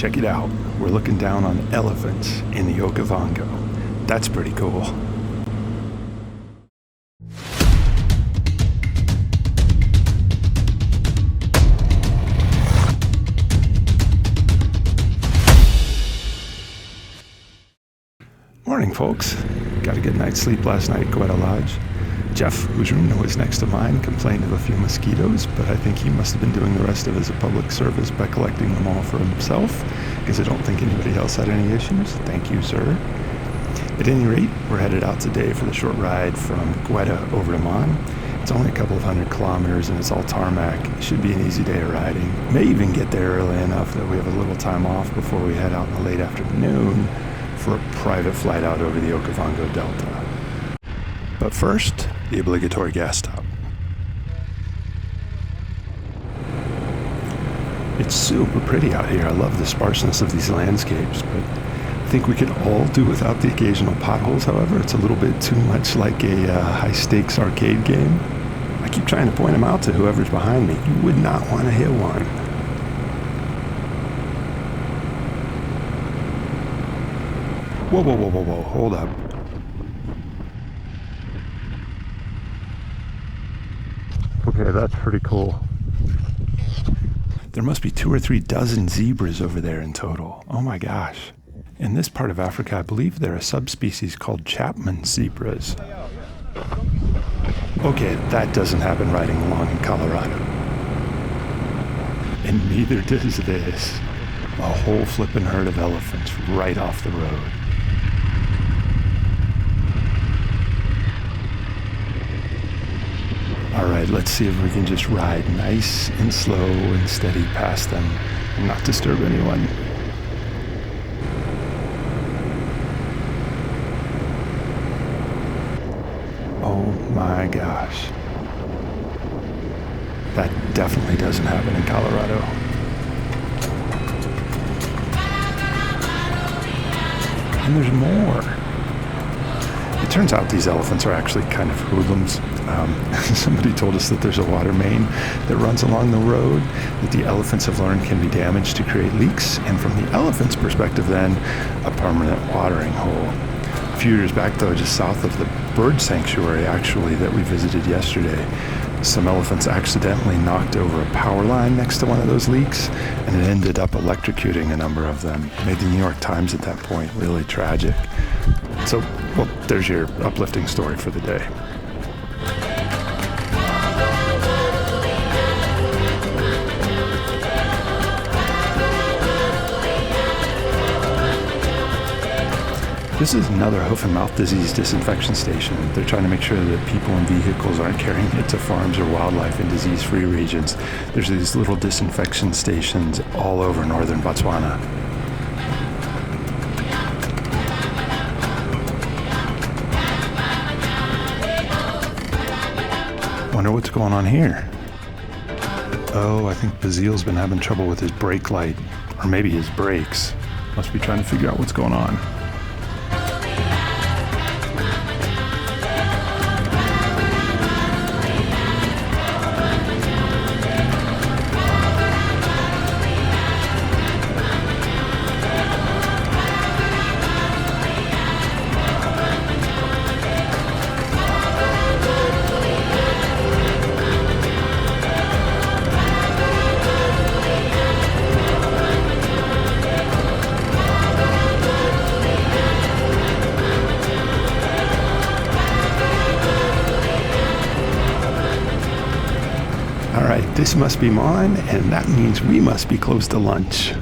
Check it out. We're looking down on elephants in the Okavango. That's pretty cool. Morning, folks. Got a good night's sleep last night at Gweta Lodge. Jeff, whose room was next to mine, complained of a few mosquitoes, but I think he must have been doing the rest of it as a public service by collecting them all for himself, because I don't think anybody else had any issues. Thank you, sir. At any rate, we're headed out today for the short ride from Gweta over to Maun. It's only a couple of 100 kilometers and it's all tarmac. It should be an easy day of riding. May even get there early enough that we have a little time off before we head out in the late afternoon for a private flight out over the Okavango Delta. But first, the obligatory gas stop. It's super pretty out here. I love the sparseness of these landscapes, but I think we could all do without the occasional potholes. However, it's a little bit too much like a high-stakes arcade game. I keep trying to point them out to whoever's behind me. You would not want to hit one. Whoa, whoa, whoa, whoa, whoa, hold up. Okay, that's pretty cool. There must be 2 or 3 dozen zebras over there in total. Oh my gosh. In this part of Africa, I believe there are subspecies called Chapman zebras. Okay, that doesn't happen riding along in Colorado. And neither does this. A whole flippin' herd of elephants right off the road. Alright, let's see if we can just ride nice and slow and steady past them and not disturb anyone. Oh my gosh. That definitely doesn't happen in Colorado. And there's more. It turns out these elephants are actually kind of hoodlums. Somebody told us that there's a water main that runs along the road that the elephants have learned can be damaged to create leaks, and from the elephant's perspective then, a permanent watering hole. A few years back though, just south of the bird sanctuary actually that we visited yesterday, some elephants accidentally knocked over a power line next to one of those leaks, and it ended up electrocuting a number of them. It made the New York Times at that point. Really tragic. So, well, there's your uplifting story for the day. This is another hoof and mouth disease disinfection station. They're trying to make sure that people and vehicles aren't carrying it to farms or wildlife in disease-free regions. There's these little disinfection stations all over northern Botswana. Wonder what's going on here. Oh, I think Bazile's been having trouble with his brake light, or maybe his brakes. Must be trying to figure out what's going on. Alright, this must be Maun, and that means we must be close to lunch.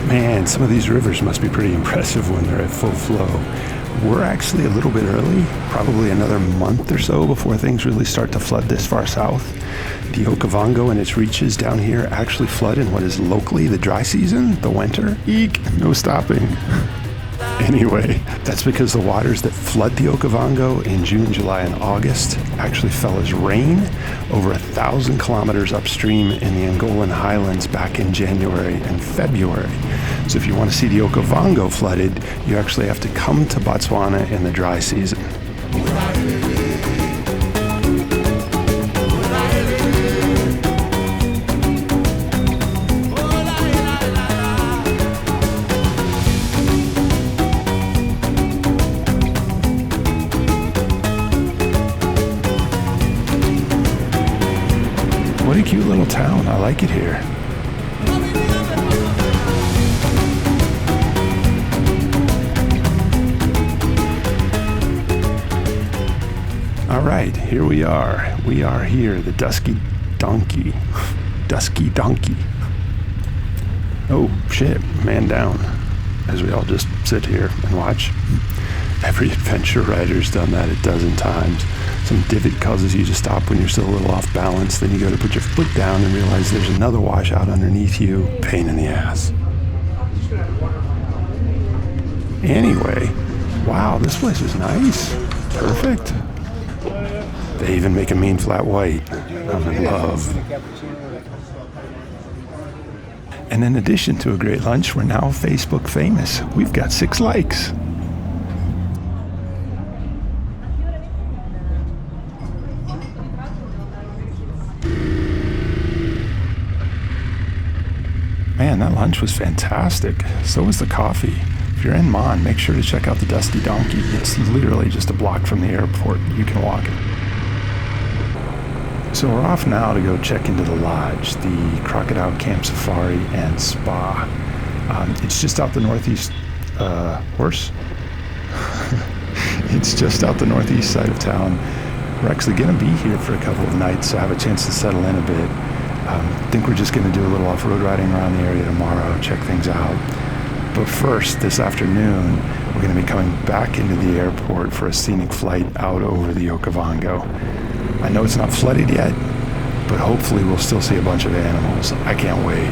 Man, some of these rivers must be pretty impressive when they're at full flow. We're actually a little bit early, probably another month or so before things really start to flood this far south. The Okavango and its reaches down here actually flood in what is locally the dry season, the winter. Eek, no stopping. Anyway, that's because the waters that flood the Okavango in June, July, and August actually fell as rain over 1,000 kilometers upstream in the Angolan highlands back in January and February. So if you want to see the Okavango flooded, you actually have to come to Botswana in the dry season. What a cute little town. I like it here. All right, here we are. We are here, the Dusky Donkey. Dusky Donkey. Oh, shit, man down. As we all just sit here and watch. Every adventure rider's done that a dozen times. Some divot causes you to stop when you're still a little off balance. Then you go to put your foot down and realize there's another washout underneath you. Pain in the ass. Anyway, wow, this place is nice. Perfect. They even make a mean flat white. I'm in love. And in addition to a great lunch, we're now Facebook famous. We've got 6 likes. Man, that lunch was fantastic. So was the coffee. If you're in Maun, make sure to check out the Dusty Donkey. It's literally just a block from the airport. You can walk it. So we're off now to go check into the lodge, the Crocodile Camp Safari and Spa. It's just out the northeast, horse? It's just out the northeast side of town. We're actually going to be here for a couple of nights, so I have a chance to settle in a bit. I think we're just going to do a little off-road riding around the area tomorrow, check things out. But first, this afternoon, we're going to be coming back into the airport for a scenic flight out over the Okavango. I know it's not flooded yet, but hopefully we'll still see a bunch of animals. I can't wait.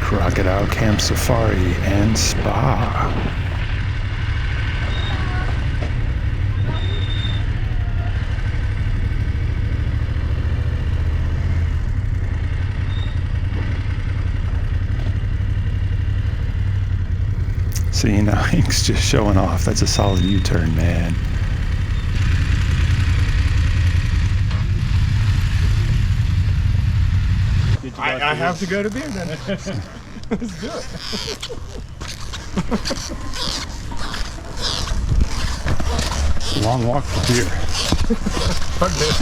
Crocodile Camp Safari and Spa. See, now Hank's just showing off. That's a solid U-turn, man. I have to go to beer then. Let's do it. Long walk for beer. Fuck this.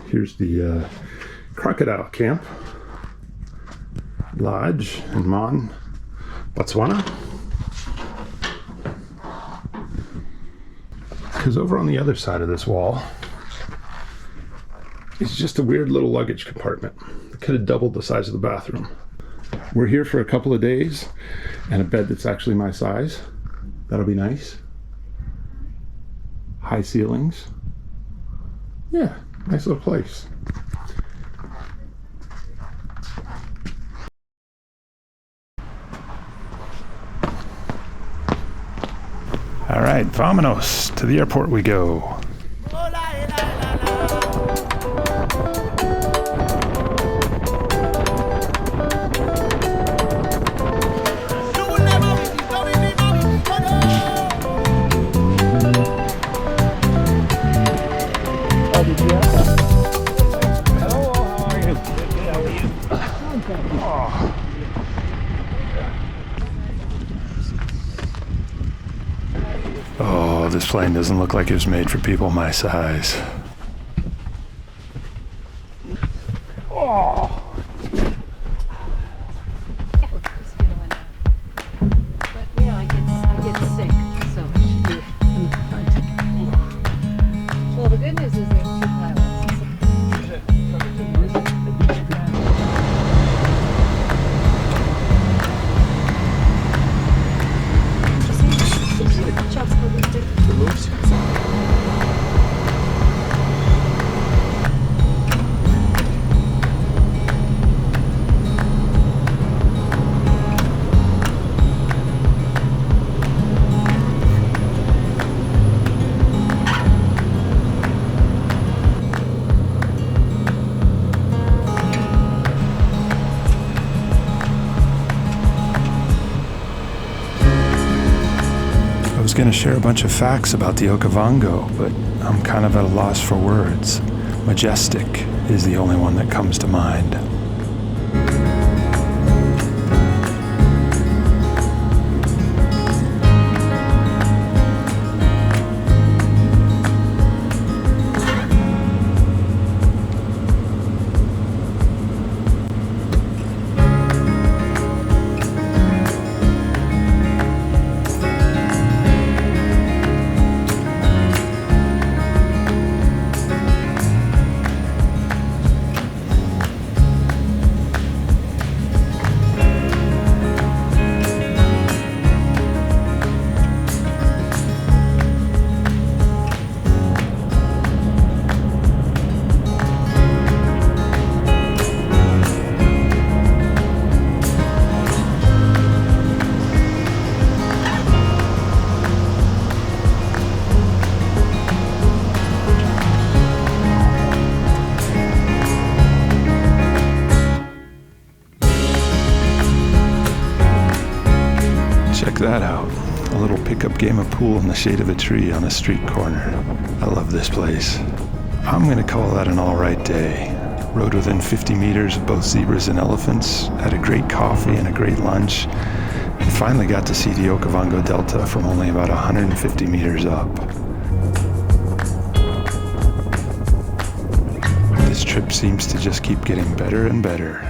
Here's the Crocodile Camp Lodge in Maun, Botswana. Because over on the other side of this wall is just a weird little luggage compartment. It could have doubled the size of the bathroom. We're here for a couple of days and a bed that's actually my size. That'll be nice. High ceilings. Yeah, nice little place. All right, vamonos. To the airport we go. Oh, this plane doesn't look like it was made for people my size. Oh. good news is there's 2 pilots. I was going to share a bunch of facts about the Okavango, but I'm kind of at a loss for words. Majestic is the only one that comes to mind. Check that out. A little pickup game of pool in the shade of a tree on a street corner. I love this place. I'm gonna call that an all right day. Rode within 50 meters of both zebras and elephants, had a great coffee and a great lunch, and finally got to see the Okavango Delta from only about 150 meters up. This trip seems to just keep getting better and better.